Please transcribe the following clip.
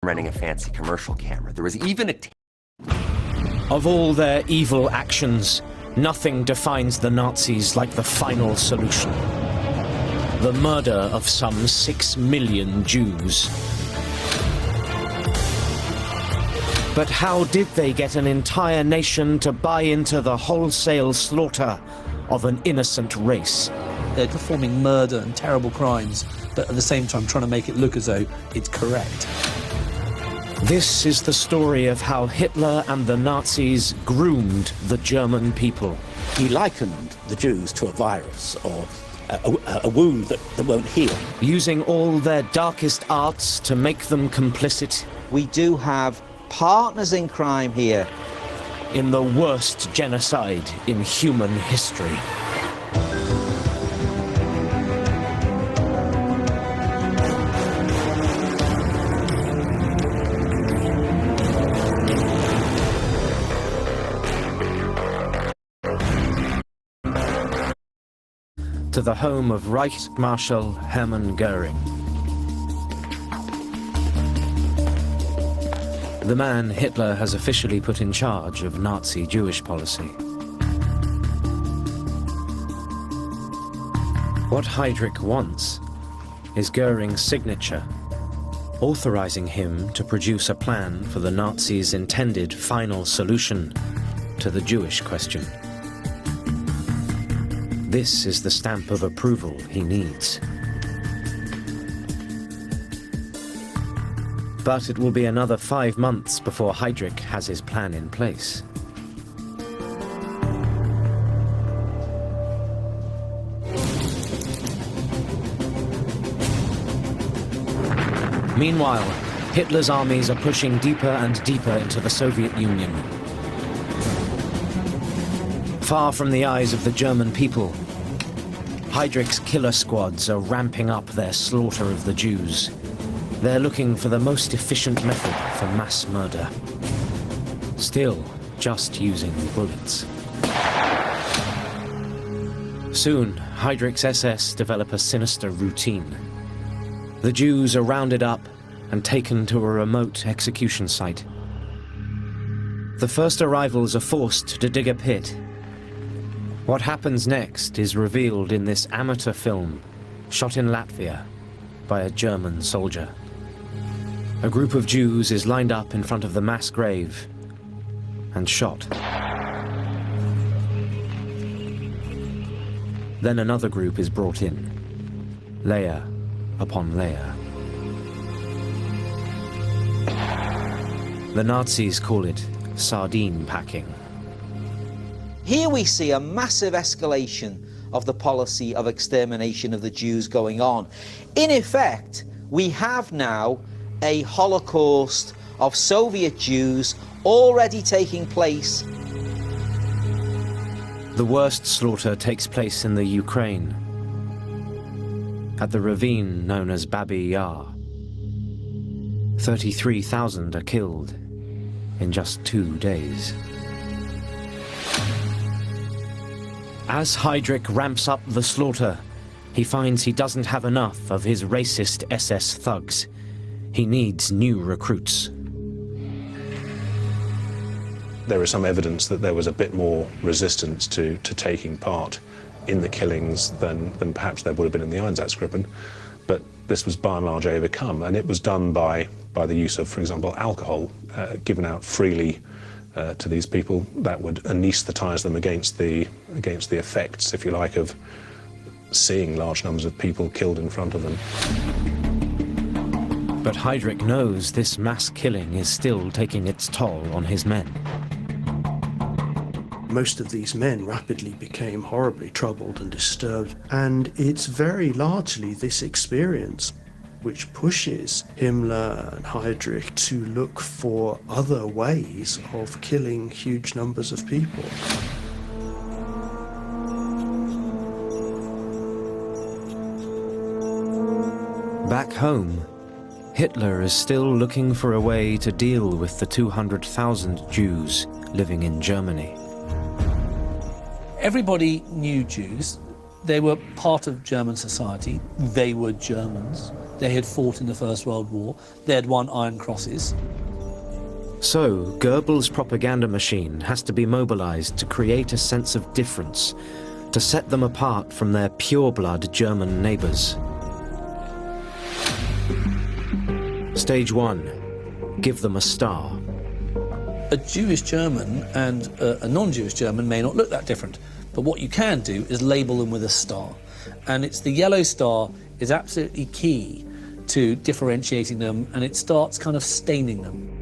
renting a fancy commercial camera. There was even a... Of all their evil actions, nothing defines the Nazis like the final solution. The murder of some 6 million Jews. But how did they get an entire nation to buy into the wholesale slaughter of an innocent race? They're performing murder and terrible crimes, but at the same time trying to make it look as though it's correct. This is the story of how Hitler and the Nazis groomed the German people. He likened the Jews to a virus or a wound that won't heal. Using all their darkest arts to make them complicit. We do have partners in crime here. In the worst genocide in human history. To the home of Reichsmarschall Hermann Göring. The man Hitler has officially put in charge of Nazi Jewish policy. What Heydrich wants is Göring's signature, authorizing him to produce a plan for the Nazis' intended final solution to the Jewish question. This is the stamp of approval he needs. But it will be another 5 months before Heydrich has his plan in place. Meanwhile, Hitler's armies are pushing deeper and deeper into the Soviet Union. Far from the eyes of the German people, Heydrich's killer squads are ramping up their slaughter of the Jews. They're looking for the most efficient method for mass murder. Still, just using bullets. Soon, Heydrich's SS develop a sinister routine. The Jews are rounded up and taken to a remote execution site. The first arrivals are forced to dig a pit. What happens next is revealed in this amateur film, shot in Latvia by a German soldier. A group of Jews is lined up in front of the mass grave and shot. Then another group is brought in, layer upon layer. The Nazis call it sardine packing. Here we see a massive escalation of the policy of extermination of the Jews going on. In effect, we have now a Holocaust of Soviet Jews already taking place. The worst slaughter takes place in the Ukraine, at the ravine known as Babi Yar. 33,000 are killed in just 2 days. As Heydrich ramps up the slaughter, he finds he doesn't have enough of his racist SS thugs. He needs new recruits. There is some evidence that there was a bit more resistance to taking part in the killings than perhaps there would have been in the Einsatzgruppen, but this was by and large overcome, and it was done by the use of, for example, alcohol given out freely to these people that would anaesthetize them against the effects, if you like, of seeing large numbers of people killed in front of them. But Heydrich knows this mass killing is still taking its toll on his men. Most of these men rapidly became horribly troubled and disturbed, and it's very largely this experience which pushes Himmler and Heydrich to look for other ways of killing huge numbers of people. Back home, Hitler is still looking for a way to deal with the 200,000 Jews living in Germany. Everybody knew Jews. They were part of German society. They were Germans. They had fought in the First World War. They had won Iron Crosses. So, Goebbels' propaganda machine has to be mobilized to create a sense of difference, to set them apart from their pure-blood German neighbors. Stage 1. Give them a star. A Jewish German and a non-Jewish German may not look that different, but what you can do is label them with a star. And it's the yellow star is absolutely key to differentiating them, and it starts kind of staining them.